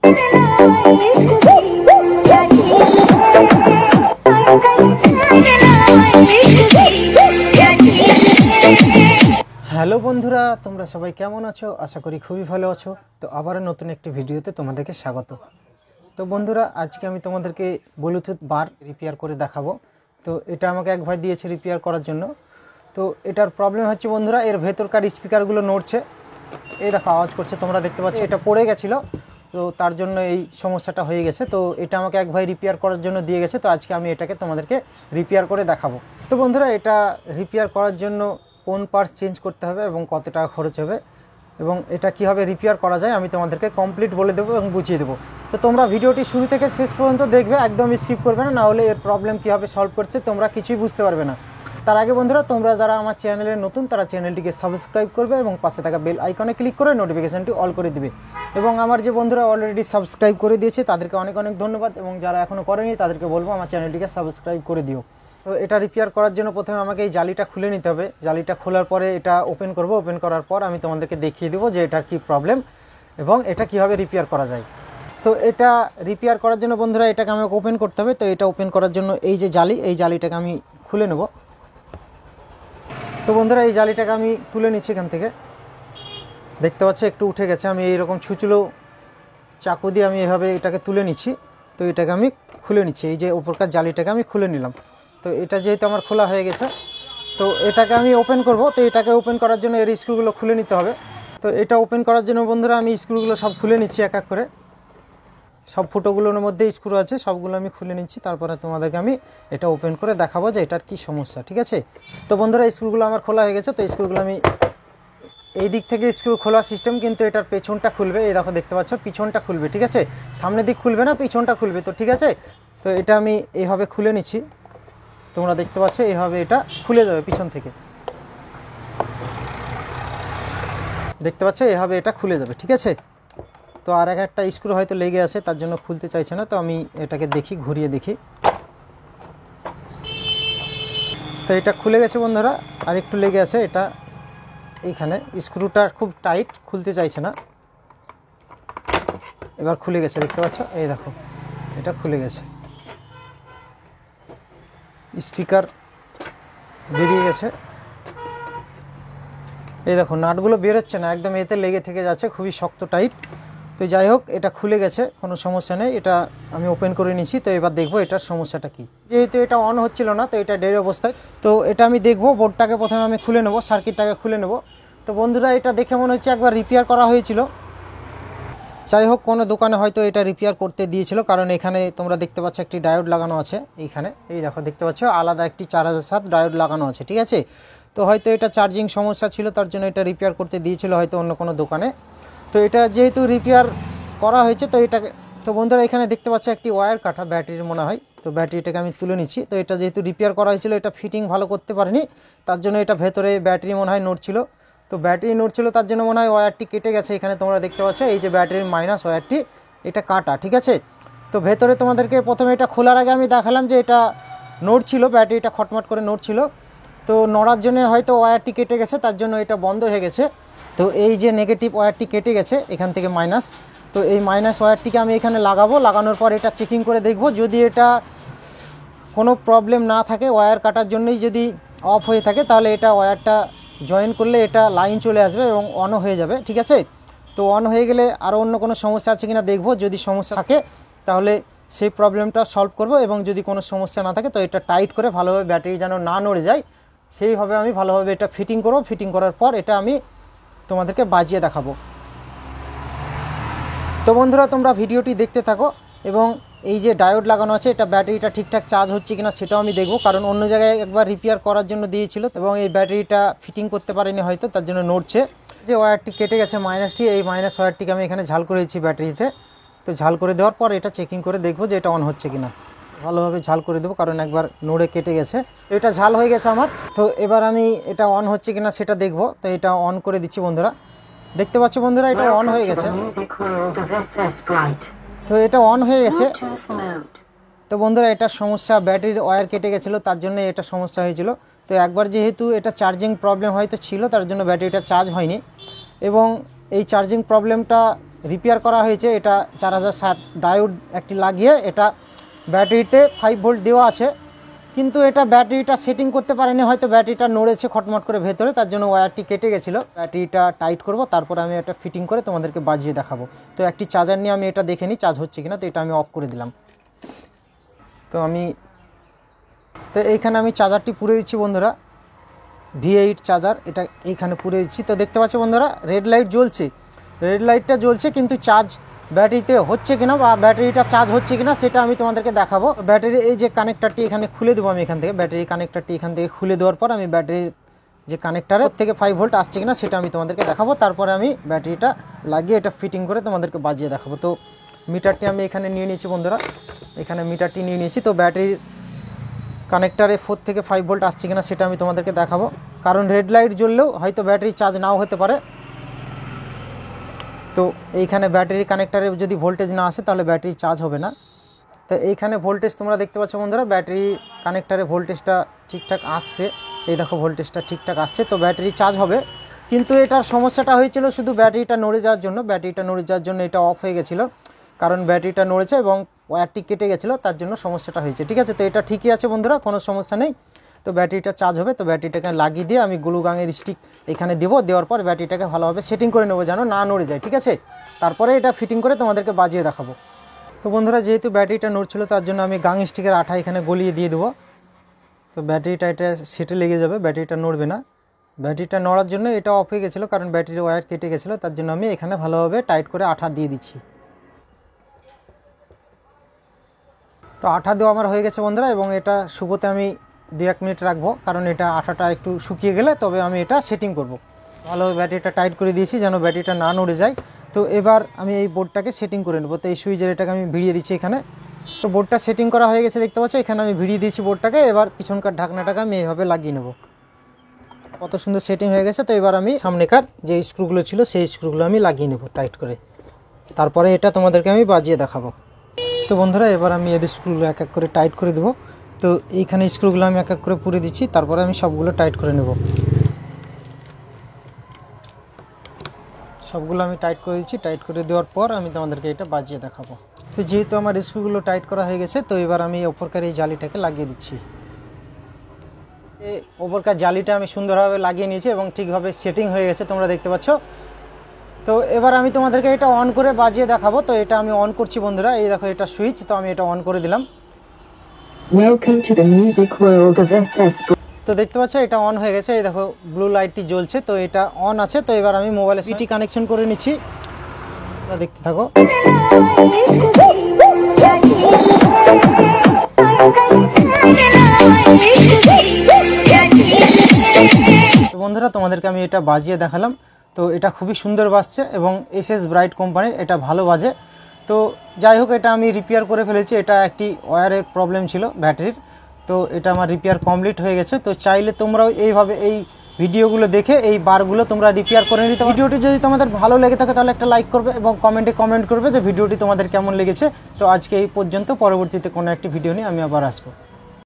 Hello বন্ধুরা, তোমরা সবাই কেমন আছো? আশা করি খুবই ভালো আছো। তো আবারও নতুন একটি ভিডিওতে তোমাদেরকে স্বাগত। তো বন্ধুরা, আজকে আমি তোমাদেরকে ব্লুটুথ বার রিপেয়ার করে দেখাবো। তো এটা আমাকে এক ভাই দিয়েছে রিপেয়ার করার জন্য। তো এটার প্রবলেম হচ্ছে বন্ধুরা, এর ভেতরকার স্পিকারগুলো নড়ছে, এই দেখো আওয়াজ করছে, তোমরা দেখতে পাচ্ছ। এটা পড়ে গেছিলো, তো তার জন্য এই সমস্যাটা হয়ে গেছে। তো এটা আমাকে এক ভাই রিপেয়ার করার জন্য দিয়ে গেছে। তো আজকে আমি এটাকে তোমাদেরকে রিপেয়ার করে দেখাবো। তো বন্ধুরা, এটা রিপেয়ার করার জন্য কোন পার্টস চেঞ্জ করতে হবে এবং কত টাকা খরচ হবে এবং এটা কীভাবে রিপেয়ার করা যায় আমি তোমাদেরকে কমপ্লিট বলে দেবো এবং বুঝিয়ে দেবো। তো তোমরা ভিডিওটি শুরু থেকে শেষ পর্যন্ত দেখবে, একদম স্কিপ করবে না, নাহলে এর প্রবলেম কীভাবে সলভ করছে তোমরা কিছুই বুঝতে পারবে না। তার আগে বন্ধুরা, তোমরা যারা আমার চ্যানেলে নতুন তারা চ্যানেলটিকে সাবস্ক্রাইব করবে এবং পাশে থাকা বেল আইকনে ক্লিক করে নোটিফিকেশানটি অল করে দিবে। এবং আমার যে বন্ধুরা অলরেডি সাবস্ক্রাইব করে দিয়েছে তাদেরকে অনেক অনেক ধন্যবাদ, এবং যারা এখনও করেনি তাদেরকে বলবো আমার চ্যানেলটিকে সাবস্ক্রাইব করে দিও। তো এটা রিপেয়ার করার জন্য প্রথমে আমাকে এই জালিটা খুলে নিতে হবে। জালিটা খোলার পরে এটা ওপেন করব। ওপেন করার পর আমি তোমাদেরকে দেখিয়ে দেবো যে এটার কী প্রবলেম এবং এটা কীভাবে রিপেয়ার করা যায়। তো এটা রিপেয়ার করার জন্য বন্ধুরা এটাকে আমাকে ওপেন করতে হবে। তো এটা ওপেন করার জন্য এই যে জালি, এই জালিটাকে আমি খুলে নেব। তো বন্ধুরা, এই জালিটাকে আমি তুলে নিচ্ছি এখান থেকে। দেখতে পাচ্ছ একটু উঠে গেছে। আমি এইরকম ছুঁচলো চাকু দিয়ে আমি এভাবে এটাকে তুলে নিচ্ছি। তো এটাকে আমি খুলে নিচ্ছি, এই যে উপরকার জালিটাকে আমি খুলে নিলাম। তো এটা যেহেতু আমার খোলা হয়ে গেছে, তো এটাকে আমি ওপেন করব। তো এটাকে ওপেন করার জন্য এর স্ক্রুগুলো খুলে নিতে হবে। তো এটা ওপেন করার জন্য বন্ধুরা আমি স্ক্রুগুলো সব খুলে নিচ্ছি এক এক করে। সব ফুটোগুলোর মধ্যে স্ক্রু আছে, সবগুলো আমি খুলে নিচ্ছি। তারপরে তোমাদেরকে আমি এটা ওপেন করে দেখাবো যে এটার কী সমস্যা, ঠিক আছে? তো বন্ধুরা, স্ক্রুগুলো আমার খোলা হয়ে গেছে। তো স্ক্রুগুলো আমি এই দিক থেকে স্ক্রু খোলা সিস্টেম, কিন্তু এটার পেছনটা খুলবে। এই দেখো দেখতে পাচ্ছ, পিছনটা খুলবে, ঠিক আছে? সামনের দিক খুলবে না, পিছনটা খুলবে। তো ঠিক আছে, তো এটা আমি এইভাবে খুলে নিচ্ছি। তোমরা দেখতে পাচ্ছ এইভাবে এটা খুলে যাবে পিছন থেকে। দেখতে পাচ্ছ এইভাবে এটা খুলে যাবে, ঠিক আছে? তো আর একটা স্ক্রু হয়তো লেগে আছে, তার জন্য খুলতে চাইছে না। তো আমি এটাকে দেখি, ঘুরিয়ে দেখি। তো এটা খুলে গেছে বন্ধুরা, আর একটু লেগে আছে এটা এইখানে। স্ক্রুটা খুব টাইট, খুলতে চাইছে না। এবার খুলে গেছে, দেখতে পাচ্ছ, এই দেখো এটা খুলে গেছে। স্পিকার বেরিয়ে গেছে, এই দেখো নাটগুলো বেরোচ্ছে না, একদম এতে লেগে থেকে যাচ্ছে, খুবই শক্ত টাইট। তো যাই হোক, এটা খুলে গেছে, কোনো সমস্যা নেই। এটা আমি ওপেন করে নিচ্ছি। তো এবার দেখবো এটার সমস্যাটা কি। যেহেতু এটা অন হচ্ছিল না, তো এটা ডেড অবস্থায়। তো এটা আমি দেখবো, বোর্ডটাকে প্রথমে আমি খুলে নেবো, সার্কিটটাকে খুলে নেবো। তো বন্ধুরা, এটা দেখে মনে হচ্ছে একবার রিপেয়ার করা হয়েছিল। যাই হোক, কোনো দোকানে হয়তো এটা রিপেয়ার করতে দিয়েছিল, কারণ এখানে তোমরা দেখতে পাচ্ছ একটি ডায়োড লাগানো আছে এইখানে। এই দেখো দেখতে পাচ্ছ, আলাদা একটি 4007 ডায়োড লাগানো আছে, ঠিক আছে? তো হয়তো এটা চার্জিং সমস্যা ছিল, তার জন্য এটা রিপেয়ার করতে দিয়েছিল হয়তো অন্য কোনো দোকানে। তো এটা যেহেতু রিপেয়ার করা হয়েছে, তো এটাকে, তো বন্ধুরা এখানে দেখতে পাচ্ছ একটি ওয়্যার কাটা, ব্যাটারির মনে হয়। তো ব্যাটারিটাকে আমি তুলে নিচ্ছি। তো এটা যেহেতু রিপেয়ার করা হয়েছিল, এটা ফিটিং ভালো করতে পারিনি, তার জন্য এটা ভেতরে ব্যাটারি মনে হয় নড়ছিল। তো ব্যাটারি নড়ছিল, তার জন্য মনে হয় ওয়্যারটি কেটে গেছে। এখানে তোমরা দেখতে পাচ্ছ এই যে ব্যাটারির মাইনাস ওয়্যারটি, এটা কাটা, ঠিক আছে? তো ভেতরে তোমাদেরকে প্রথমে এটা খোলার আগে আমি দেখালাম যে এটা নড়ছিল, ব্যাটারিটা খটমট করে নড়ছিল। তো নড়ার জন্য হয়তো ওয়্যারটি কেটে গেছে, তার জন্য এটা বন্ধ হয়ে গেছে। তো এই যে নেগেটিভ ওয়্যারটি কেটে গেছে এখান থেকে মাইনাস। তো এই মাইনাস ওয়্যারটিকে আমি এখানে লাগাবো। লাগানোর পর এটা চেকিং করে দেখব, যদি এটা কোনো প্রবলেম না থাকে, ওয়্যার কাটার জন্যই যদি অফ হয়ে থাকে, তাহলে এটা ওয়্যারটা জয়েন করলে এটা লাইন চলে আসবে এবং অনও হয়ে যাবে, ঠিক আছে? তো অন হয়ে গেলে আরও অন্য কোনো সমস্যা আছে কিনা দেখব। যদি সমস্যা থাকে তাহলে সেই প্রবলেমটা সলভ করব, এবং যদি কোনো সমস্যা না থাকে তো এটা টাইট করে ভালোভাবে, ব্যাটারি যেন না নড়ে যায় সেইভাবে আমি ভালোভাবে এটা ফিটিং করব। ফিটিং করার পর এটা আমি তোমাদেরকে বাজিয়ে দেখাবো। তো বন্ধুরা, তোমরা ভিডিওটি দেখতে থাকো, এবং এই যে ডায়োড লাগানো আছে এটা ব্যাটারিটা ঠিকঠাক চার্জ হচ্ছে কিনা সেটাও আমি দেখব, কারণ অন্য জায়গায় একবার রিপেয়ার করার জন্য দিয়েছিল এবং এই ব্যাটারিটা ফিটিং করতে পারেনি হয়তো, তার জন্য নড়ছে। যে ওয়্যারটি কেটে গেছে মাইনাসটি, এই মাইনাস ওয়্যারটিকে আমি এখানে ঝাল করে দিচ্ছি ব্যাটারিতে। তো ঝাল করে দেওয়ার পর এটা চেকিং করে দেখব যে এটা অন হচ্ছে কিনা। ভালোভাবে ঝাল করে দেবো, কারণ একবার নড়ে কেটে গেছে। এটা ঝাল হয়ে গেছে আমার। তো এবার আমি এটা অন হচ্ছে কিনা সেটা দেখব। তো এটা অন করে দিচ্ছি বন্ধুরা। দেখতে পাচ্ছ বন্ধুরা, এটা অন হয়ে গেছে। তো এটা অন হয়ে গেছে। তো বন্ধুরা, এটা সমস্যা, ব্যাটারির ওয়্যার কেটে গেছিলো, তার জন্য এটা সমস্যা হয়েছিল। তো একবার যেহেতু এটা চার্জিং প্রবলেম হয়তো ছিল, তার জন্য ব্যাটারিটা চার্জ হয়নি, এবং এই চার্জিং প্রবলেমটা রিপেয়ার করা হয়েছে, এটা 4060 ডায়োড একটি লাগিয়ে এটা ব্যাটারিতে 5 ভোল্ট দেওয়া আছে, কিন্তু এটা ব্যাটারিটা সেটিং করতে পারেনি, হয়তো ব্যাটারিটা নড়েছে খটমট করে ভেতরে, তার জন্য ওয়্যারটি কেটে গেছিলো। ব্যাটারিটা টাইট করব, তারপরে আমি এটা ফিটিং করে তোমাদেরকে বাজিয়ে দেখাবো। তো একটি চার্জার নিয়ে আমি এটা দেখে নিই চার্জ হচ্ছে কিনা। তো এটা আমি অফ করে দিলাম। তো এইখানে আমি চার্জারটি পুরে দিচ্ছি বন্ধুরা, V8 চার্জার, এটা এইখানে পুরে দিচ্ছি। তো দেখতে পাচ্ছ বন্ধুরা রেড লাইট জ্বলছে, রেড লাইটটা জ্বলছে, কিন্তু চার্জ ব্যাটারিতে হচ্ছে কিনা বা ব্যাটারিটা চার্জ হচ্ছে কিনা সেটা আমি তোমাদেরকে দেখাবো। ব্যাটারি এই যে কানেক্টারটি এখানে খুলে দেবো আমি এখান থেকে, ব্যাটারি কানেক্টারটি এখান থেকে খুলে দেওয়ার পর আমি ব্যাটারির যে কানেক্টারের থেকে 5 ভোল্ট আসছে কিনা সেটা আমি তোমাদেরকে দেখাবো। তারপরে আমি ব্যাটারিটা লাগিয়ে এটা ফিটিং করে তোমাদেরকে বাজিয়ে দেখাবো। তো মিটারটি আমি এখানে নিয়ে নিয়েছি বন্ধুরা, এখানে মিটারটি নিয়ে নিয়েছি। তো ব্যাটারির কানেক্টারে 4 থেকে 5 ভোল্ট আসছে কিনা সেটা আমি তোমাদেরকে দেখাবো, কারণ রেড লাইট জ্বললেও হয়তো ব্যাটারি চার্জ নাও হতে পারে। তো এইখানে ব্যাটারি কানেক্টারে যদি ভোল্টেজ না আসে তাহলে ব্যাটারি চার্জ হবে না। তো এইখানে ভোল্টেজ তোমরা দেখতে পাচ্ছ বন্ধুরা, ব্যাটারি কানেক্টারে ভোল্টেজটা ঠিকঠাক আসছে, এই দেখো ভোল্টেজটা ঠিকঠাক আসছে, তো ব্যাটারি চার্জ হবে। কিন্তু এটার সমস্যাটা হয়েছিল শুধু ব্যাটারিটা নড়ে যাওয়ার জন্য, ব্যাটারিটা নড়ে যাওয়ার জন্য এটা অফ হয়ে গেছিলো, কারণ ব্যাটারিটা নড়েছে এবং ওয়্যারটি কেটে গেছিলো, তার জন্য সমস্যাটা হয়েছে। ঠিক আছে, তো এটা ঠিকই আছে বন্ধুরা, কোনো সমস্যা নেই। তো ব্যাটারিটা চার্জ হবে, তো ব্যাটারিটাকে লাগিয়ে দিয়ে আমি গ্লু গানের স্টিক এখানে দেবো, দেওয়ার পর ব্যাটারিটাকে ভালোভাবে সেটিং করে নেবো যেন না নড়ে যায়। ঠিক আছে, তারপরে এটা ফিটিং করে তোমাদেরকে বাজিয়ে দেখাবো। তো বন্ধুরা যেহেতু ব্যাটারিটা নড়ছিল তার জন্য আমি গাং স্টিকের আঠা এখানে গলিয়ে দিয়ে দেবো। তো ব্যাটারিটা এটা সেটে লেগে যাবে, ব্যাটারিটা নড়বে না। ব্যাটারিটা নড়ার জন্য এটা অফ হয়ে গেছিলো, কারণ ব্যাটারির ওয়্যার কেটে গেছিলো, তার জন্য আমি এখানে ভালোভাবে টাইট করে আঠা দিয়ে দিচ্ছি। তো আঠা দেওয়া আমার হয়ে গেছে বন্ধুরা, এবং এটা শুকোতে আমি 2-1 মিনিট রাখবো, কারণ এটা আঠাটা একটু শুকিয়ে গেলে তবে আমি এটা সেটিং করব। ভালোভাবে ব্যাটারিটা টাইট করে দিয়েছি যেন ব্যাটারিটা না নড়ে যায়। তো এবার আমি এই বোর্ডটাকে সেটিং করে নেবো। তো এই সুইচের এটাকে আমি ভিড়িয়ে দিচ্ছি এখানে। তো বোর্ডটা সেটিং করা হয়ে গেছে দেখতে পাচ্ছ, এখানে আমি ভিড়িয়ে দিয়েছি বোর্ডটাকে। এবার পিছনকার ঢাকনাটাকে আমি এইভাবে লাগিয়ে নেব। কত সুন্দর সেটিং হয়ে গেছে। তো এবার আমি সামনেকার যে স্ক্রুগুলো ছিল সেই স্ক্রুগুলো আমি লাগিয়ে নেব টাইট করে, তারপরে এটা তোমাদেরকে আমি বাজিয়ে দেখাবো। তো বন্ধুরা এবার আমি এর স্ক্রুগুলো এক এক করে টাইট করে দেবো। তো এইখানে স্ক্রুগুলো আমি এক এক করে পুরে দিচ্ছি, তারপরে আমি সবগুলো টাইট করে নেব। সবগুলো আমি টাইট করে দিচ্ছি, টাইট করে দেওয়ার পর আমি তোমাদেরকে এটা বাজিয়ে দেখাবো। তো যেহেতু আমার স্ক্রুগুলো টাইট করা হয়ে গেছে, তো এবার আমি ওপরকার এই জালিটাকে লাগিয়ে দিচ্ছি। এই ওপরকার জালিটা আমি সুন্দরভাবে লাগিয়ে নিয়েছি এবং ঠিকভাবে সেটিং হয়ে গেছে তোমরা দেখতে পাচ্ছ। তো এবার আমি তোমাদেরকে এটা অন করে বাজিয়ে দেখাবো। তো এটা আমি অন করছি বন্ধুরা, এই দেখো এটা সুইচ, তো আমি এটা অন করে দিলাম। Welcome to the music world of SS. তো দেখতে পাচ্ছ এটা অন হয়ে গেছে, এই দেখো ব্লু লাইটটি জ্বলছে, তো এটা অন আছে। তো এবার আমি মোবাইলে সিটি কানেকশন করে নিচ্ছি, দেখতে থাকো। তো বন্ধুরা তোমাদেরকে আমি এটা বাজিয়ে দেখালাম। তো এটা খুবই সুন্দর বাজছে এবং SS ব্রাইট কোম্পানির, এটা ভালো বাজে। তো যাই হোক এটা আমি রিপেয়ার করে ফেলেছি, এটা একটি ওয়্যারের প্রবলেম ছিল ব্যাটারির। তো এটা আমার রিপেয়ার কমপ্লিট হয়ে গেছে। তো চাইলে তোমরাও এইভাবে এই ভিডিওগুলো দেখে এই বারগুলো তোমরা রিপেয়ার করে নিতে। ভিডিওটি যদি তোমাদের ভালো লেগে থাকে তাহলে একটা লাইক করবে এবং কমেন্টে কমেন্ট করবে যে ভিডিওটি তোমাদের কেমন লেগেছে। তো আজকে এই পর্যন্ত, পরবর্তীতে কোনো একটি ভিডিও নিয়ে আমি আবার আসবো।